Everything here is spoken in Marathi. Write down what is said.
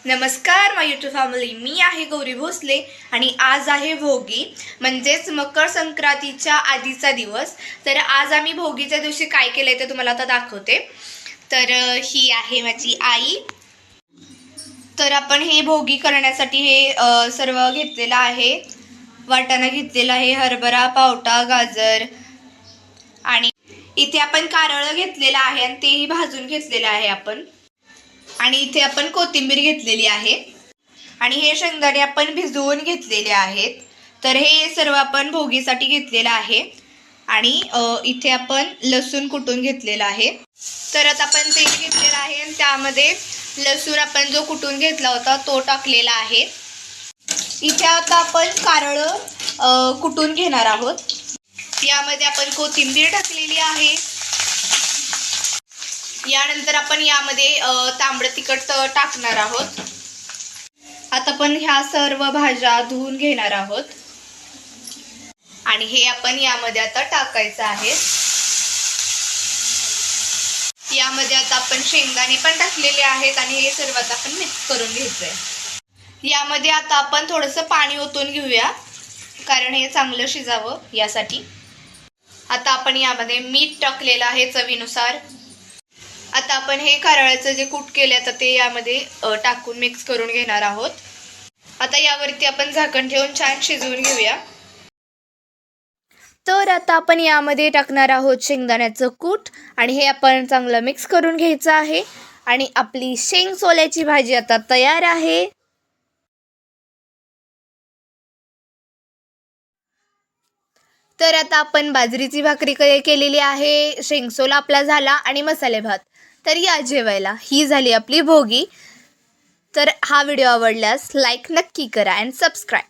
नमस्कार माय यूट्यूब फॅमिली, मी आहे गौरी भोसले आणि आज आहे भोगी म्हणजेच मकर संक्रांतीच्या आधीचा दिवस। तर आज आम्ही भोगीच्या दिवशी काय केलंय ते तुम्हाला आता दाखवते। तर ही आहे माझी आई। तर आपण हे भोगी करण्यासाठी हे सर्व घेतलेलं आहे। वाटाणा घेतलेला आहे, हरभरा, पावटा, गाजर आणि इथे आपण कारळं घेतलेलं आहे आणि तेही भाजून घेतलेलं आहे आपण। आणि इथे आपण कोथिंबीर घेतलेली आहे आणि हे शेंगदाणे आपण भिजवून घेतलेले आहेत। तर हे सर्व आपण भोगीसाठी घेतलेलं आहे आणि इथे आपण लसूण कुटून घेतलेला आहे। तर आता आपण तेल घेतलेलं आहे आणि त्यामध्ये लसूण आपण जो कुटून घेतला होता तो टाकलेला आहे। इथे आता आपण कारळं कुटून घेणार आहोत। यामध्ये आपण कोथिंबीर टाकलेली आहे। यानंतर आपण यामध्ये तांबडं तिखट टाकणार आहोत। आता आपण ह्या सर्व भाज्या धुवून घेणार आहोत आणि हे आपण यामध्ये आता टाकायचं आहे। यामध्ये आता आपण शेंगदाणे पण टाकलेले आहेत आणि हे सर्व आता आपण मिक्स करून घ्यायचंय। यामध्ये आता आपण थोडंसं पाणी ओतून घेऊया कारण हे चांगलं शिजावं यासाठी। आता आपण यामध्ये मीठ टाकलेलं आहे चवीनुसार। आता आपण हे कारळाचं जे कूट केले तर ते यामध्ये टाकून मिक्स करून घेणार आहोत। आता यावरती आपण झाकण ठेवून छान शिजवून घेऊया। तर आता आपण यामध्ये टाकणार आहोत शेंगदाण्याचं कूट आणि हे आपण चांगलं मिक्स करून घ्यायचं आहे आणि आपली शेंग सोल्याची भाजी आता तयार आहे। तर आता आपण बाजरीची भाकरी केलेली आहे, शेंगसोला आपला झाला आणि मसाले भात। तर या जेवायला। ही झाली आपली भोगी। तर हा व्हिडिओ आवडल्यास लाईक नक्की करा आणि सबस्क्राईब।